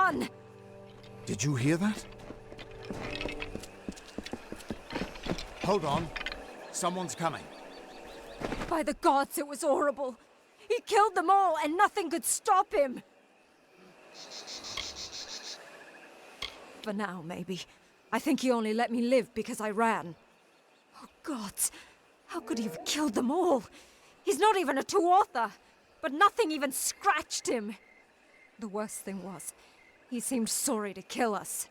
done! Did you hear that? Hold on. Someone's coming. By the gods, it was horrible. He killed them all, and nothing could stop him. For now, maybe. I think he only let me live because I ran. Oh, gods. How could he have killed them all? He's not even a true author. But nothing even scratched him. The worst thing was, he seemed sorry to kill us.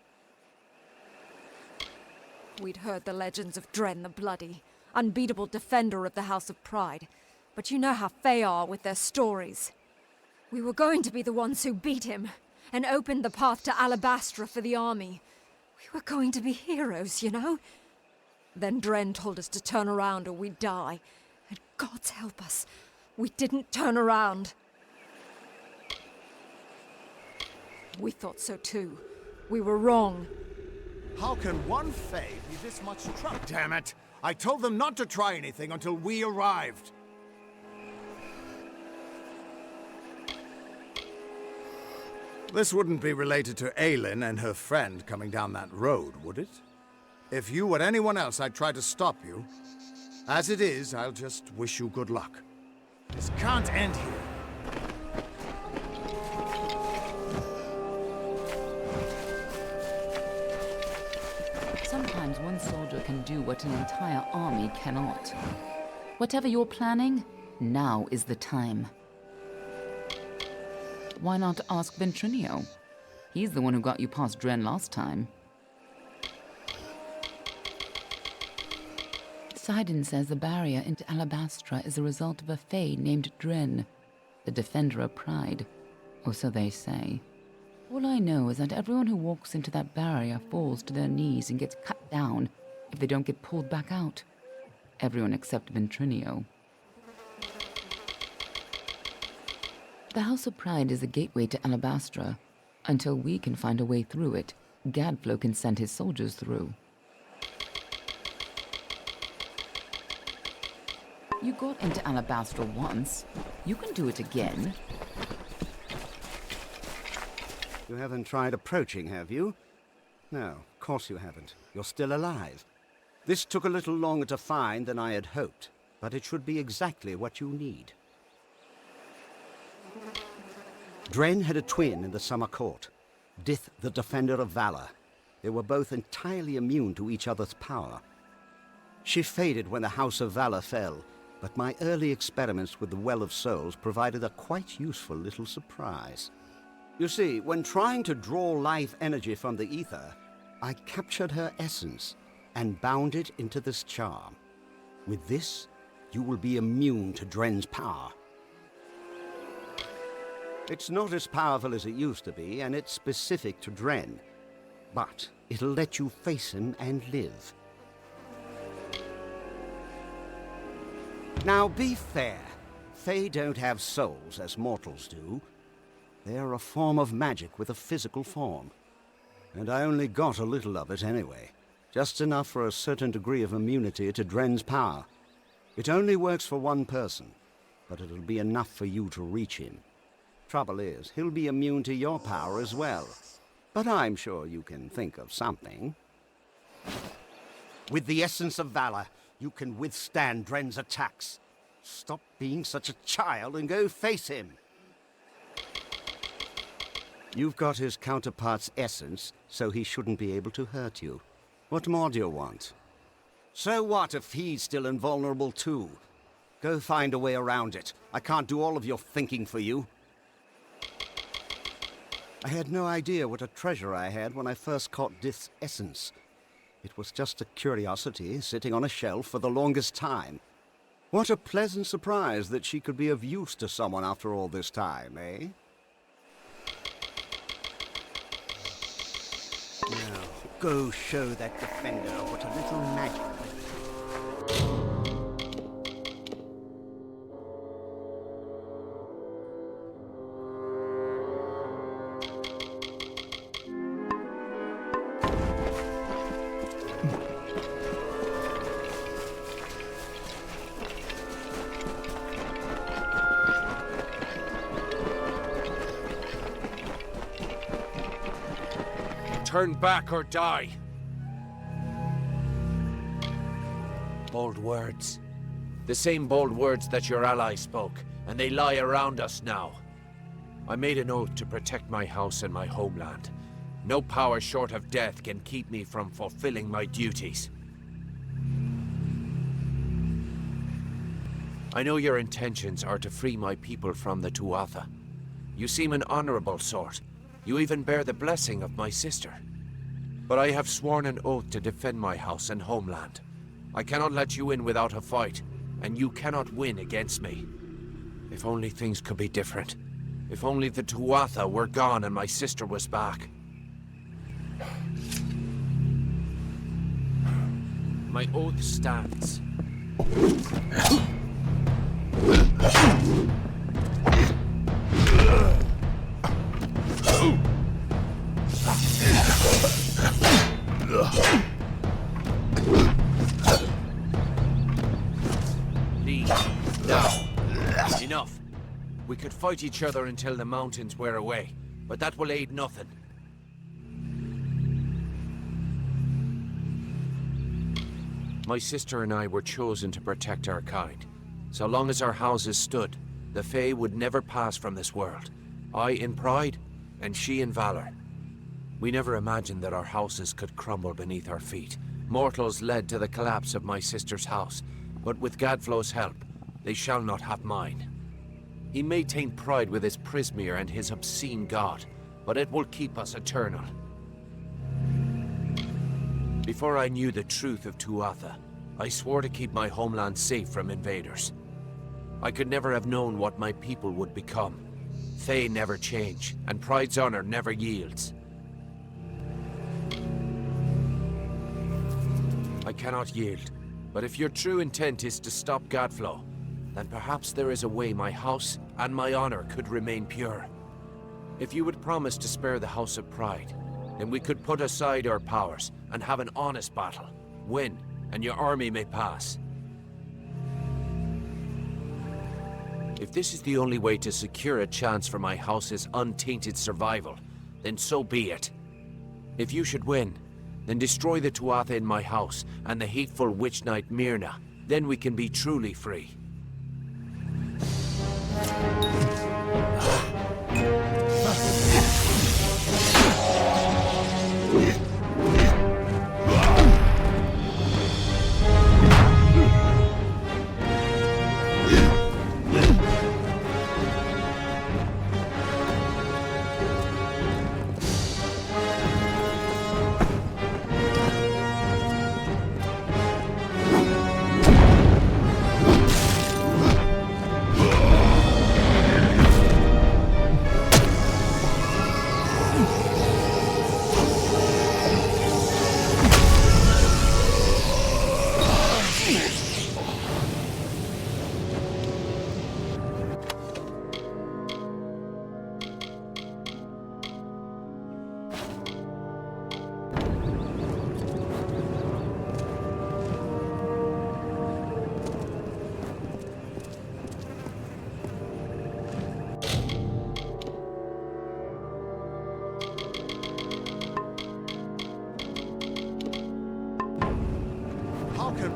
We'd heard the legends of Dren the Bloody, unbeatable defender of the House of Pride. But you know how Fae are with their stories. We were going to be the ones who beat him, and opened the path to Alabastra for the army. We were going to be heroes, you know? Then Dren told us to turn around or we'd die. And God's help us, we didn't turn around. We thought so too. We were wrong. How can one Fae be this much trouble? Damn it! I told them not to try anything until we arrived. This wouldn't be related to Aylin and her friend coming down that road, would it? If you or anyone else, I'd try to stop you. As it is, I'll just wish you good luck. This can't end here. Sometimes one soldier can do what an entire army cannot. Whatever you're planning, now is the time. Why not ask Ventrinio? He's the one who got you past Dren last time. Sidon says the barrier into Alabastra is a result of a Fae named Dren, the defender of pride, or so they say. All I know is that everyone who walks into that barrier falls to their knees and gets cut down if they don't get pulled back out. Everyone except Ventrinio. The House of Pride is the gateway to Alabastra. Until we can find a way through it, Gadflow can send his soldiers through. You got into Alabastra once. You can do it again. You haven't tried approaching, have you? No, of course you haven't. You're still alive. This took a little longer to find than I had hoped, but it should be exactly what you need. Dren had a twin in the Summer Court, Dith the Defender of Valor. They were both entirely immune to each other's power. She faded when the House of Valor fell, but my early experiments with the Well of Souls provided a quite useful little surprise. You see, when trying to draw life energy from the ether, I captured her essence and bound it into this charm. With this, you will be immune to Dren's power. It's not as powerful as it used to be, and it's specific to Dren. But it'll let you face him and live. Now be fair. Fae don't have souls as mortals do. They're a form of magic with a physical form. And I only got a little of it anyway. Just enough for a certain degree of immunity to Dren's power. It only works for one person, but it'll be enough for you to reach him. Trouble is, he'll be immune to your power as well. But I'm sure you can think of something. With the essence of valor, you can withstand Dren's attacks. Stop being such a child and go face him. You've got his counterpart's essence, so he shouldn't be able to hurt you. What more do you want? So what if he's still invulnerable too? Go find a way around it. I can't do all of your thinking for you. I had no idea what a treasure I had when I first caught Dith's essence. It was just a curiosity sitting on a shelf for the longest time. What a pleasant surprise that she could be of use to someone after all this time, eh? Now, go show that defender what a little magic. Turn back or die. Bold words. The same bold words that your ally spoke, and they lie around us now. I made an oath to protect my house and my homeland. No power short of death can keep me from fulfilling my duties. I know your intentions are to free my people from the Tuatha. You seem an honorable sort. You even bear the blessing of my sister. But I have sworn an oath to defend my house and homeland. I cannot let you in without a fight, and you cannot win against me. If only things could be different. If only the Tuatha were gone and my sister was back. My oath stands. Leave. Now. Enough. We could fight each other until the mountains wear away, but that will aid nothing. My sister and I were chosen to protect our kind. So long as our houses stood, the Fae would never pass from this world. I in pride, and she in valor. We never imagined that our houses could crumble beneath our feet. Mortals led to the collapse of my sister's house, but with Gadflow's help, they shall not have mine. He may taint pride with his Prismere and his obscene god, but it will keep us eternal. Before I knew the truth of Tuatha, I swore to keep my homeland safe from invaders. I could never have known what my people would become. Fae never change, and pride's honor never yields. I cannot yield, but if your true intent is to stop Gadflow, then perhaps there is a way my house and my honor could remain pure. If you would promise to spare the House of Pride, then we could put aside our powers and have an honest battle. Win, and your army may pass. If this is the only way to secure a chance for my house's untainted survival, then so be it. If you should win, then destroy the Tuatha in my house and the hateful witch knight Myrna. Then we can be truly free.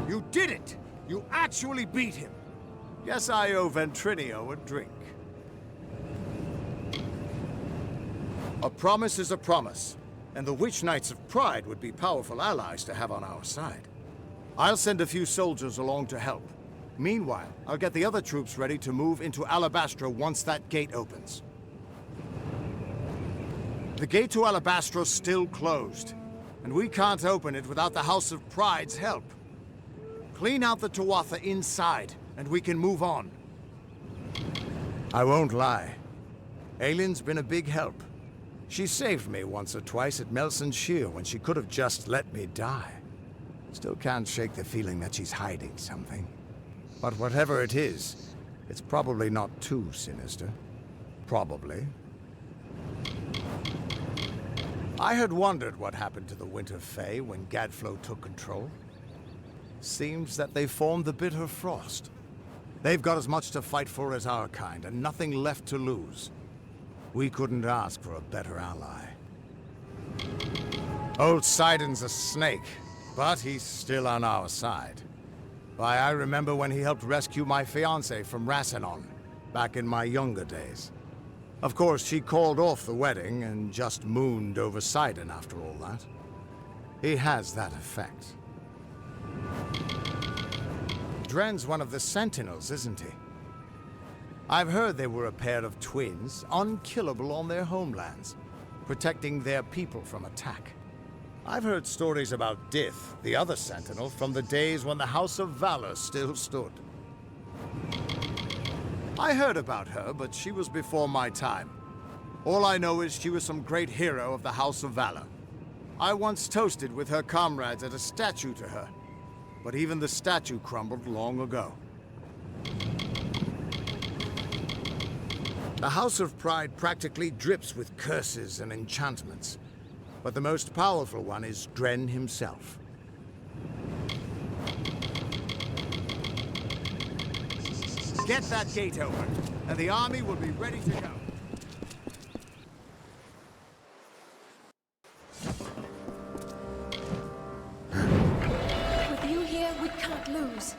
You did it! You actually beat him! Guess I owe Ventrinio a drink. A promise is a promise, and the Witch Knights of Pride would be powerful allies to have on our side. I'll send a few soldiers along to help. Meanwhile, I'll get the other troops ready to move into Alabastra once that gate opens. The gate to Alabastra's still closed, and we can't open it without the House of Pride's help. Clean out the Tuatha inside, and we can move on. I won't lie. Aylin's been a big help. She saved me once or twice at Melson Shear when she could have just let me die. Still can't shake the feeling that she's hiding something. But whatever it is, it's probably not too sinister. Probably. I had wondered what happened to the Winter Fae when Gadflow took control. Seems that they formed the Bitter Frost. They've got as much to fight for as our kind, and nothing left to lose. We couldn't ask for a better ally. Old Sidon's a snake, but he's still on our side. Why, I remember when he helped rescue my fiancée from Rassanon, back in my younger days. Of course, she called off the wedding and just mooned over Sidon after all that. He has that effect. Dren's one of the Sentinels, isn't he? I've heard they were a pair of twins, unkillable on their homelands, protecting their people from attack. I've heard stories about Dith, the other Sentinel, from the days when the House of Valor still stood. I heard about her, but she was before my time. All I know is she was some great hero of the House of Valor. I once toasted with her comrades at a statue to her, but even the statue crumbled long ago. The House of Pride practically drips with curses and enchantments, but the most powerful one is Dren himself. Get that gate open, and the army will be ready to go. With you here, we can't lose.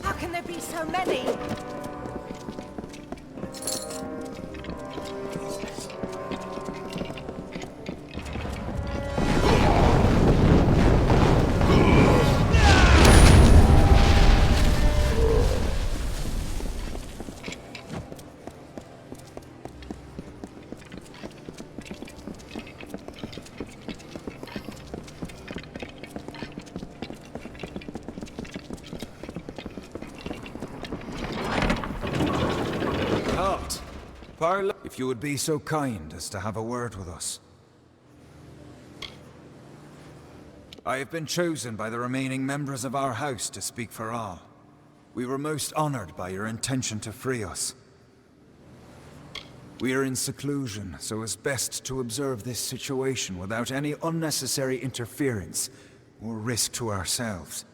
How can there be so many? If you would be so kind as to have a word with us. I have been chosen by the remaining members of our house to speak for all. We were most honored by your intention to free us. We are in seclusion, so it's best to observe this situation without any unnecessary interference or risk to ourselves.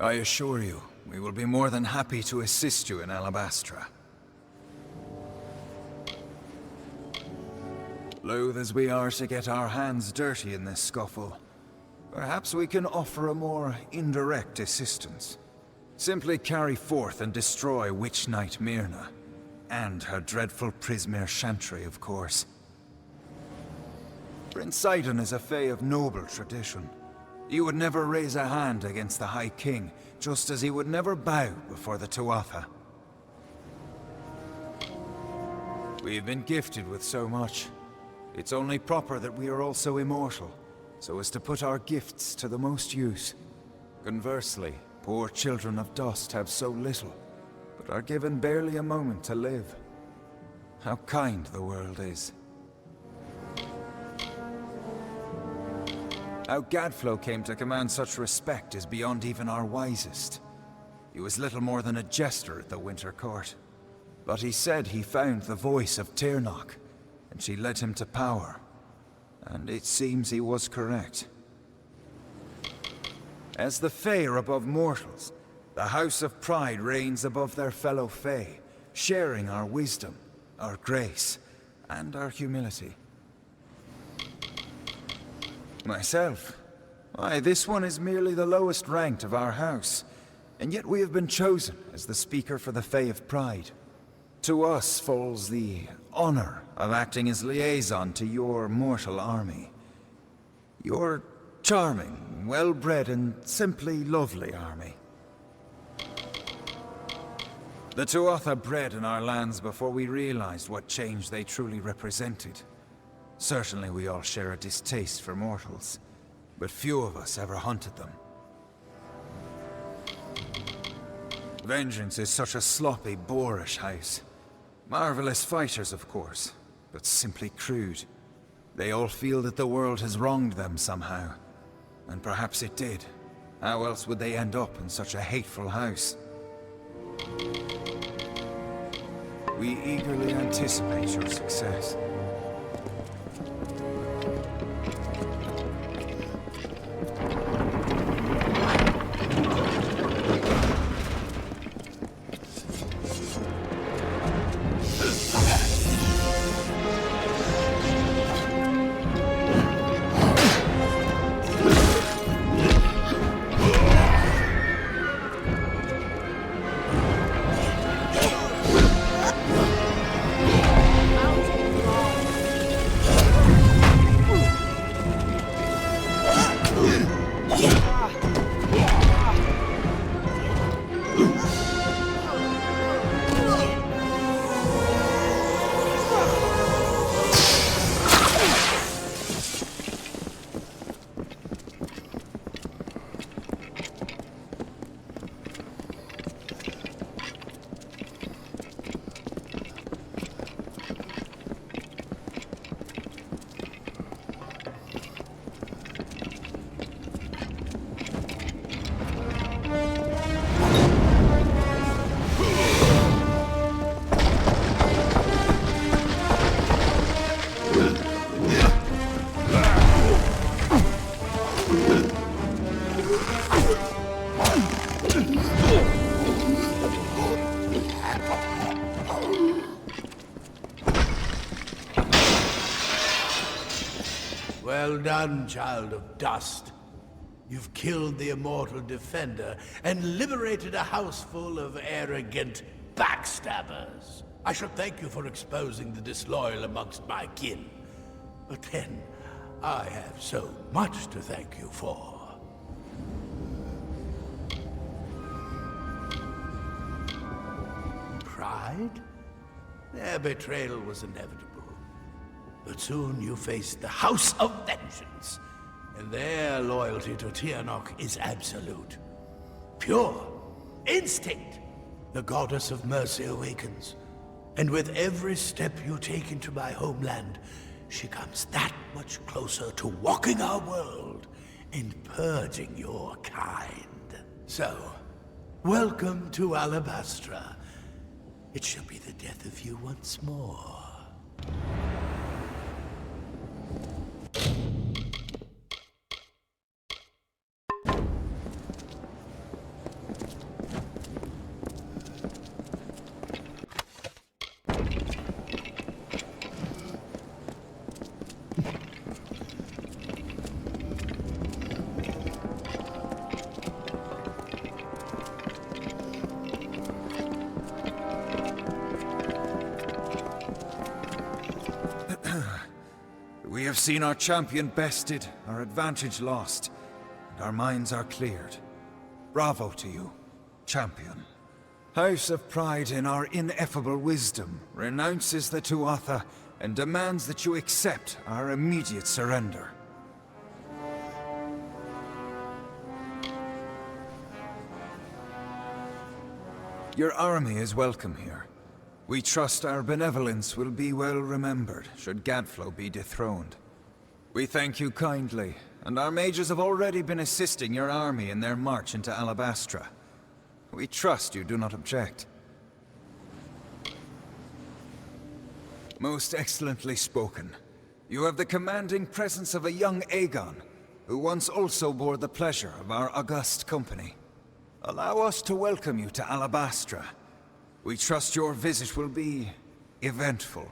I assure you, we will be more than happy to assist you in Alabastra. Loath as we are to get our hands dirty in this scuffle, perhaps we can offer a more indirect assistance. Simply carry forth and destroy Witch Knight Myrna, and her dreadful Prismere Chantry, of course. Prince Sidon is a Fae of noble tradition. He would never raise a hand against the High King, just as he would never bow before the Tuatha. We've been gifted with so much. It's only proper that we are also immortal, so as to put our gifts to the most use. Conversely, poor children of dust have so little, but are given barely a moment to live. How kind the world is. How Gadflow came to command such respect is beyond even our wisest. He was little more than a jester at the Winter Court. But he said he found the voice of Tirnoch, and she led him to power. And it seems he was correct. As the Fae are above mortals, the House of Pride reigns above their fellow Fae, sharing our wisdom, our grace, and our humility. Myself, why, this one is merely the lowest ranked of our house, and yet we have been chosen as the speaker for the Fae of Pride. To us falls the honor of acting as liaison to your mortal army. Your charming, well-bred, and simply lovely army. The Tuatha bred in our lands before we realized what change they truly represented. Certainly we all share a distaste for mortals, but few of us ever hunted them. Vengeance is such a sloppy, boorish house. Marvelous fighters, of course, but simply crude. They all feel that the world has wronged them somehow. And perhaps it did. How else would they end up in such a hateful house? We eagerly anticipate your success. Well done, child of dust. You've killed the immortal defender and liberated a house full of arrogant backstabbers. I should thank you for exposing the disloyal amongst my kin. But then, I have so much to thank you for. Pride? Their betrayal was inevitable. But soon you faced the House of Vengeance, and their loyalty to Tianok is absolute. Pure. Instinct. The goddess of mercy awakens, and with every step you take into my homeland, she comes that much closer to walking our world and purging your kind. So, welcome to Alabastra. It shall be the death of you once more. We have seen our champion bested, our advantage lost, and our minds are cleared. Bravo to you, champion. House of Pride, in our ineffable wisdom, renounces the Tuatha and demands that you accept our immediate surrender. Your army is welcome here. We trust our benevolence will be well remembered should Gadflow be dethroned. We thank you kindly, and our mages have already been assisting your army in their march into Alabastra. We trust you do not object. Most excellently spoken. You have the commanding presence of a young Aegon, who once also bore the pleasure of our august company. Allow us to welcome you to Alabastra. We trust your visit will be eventful.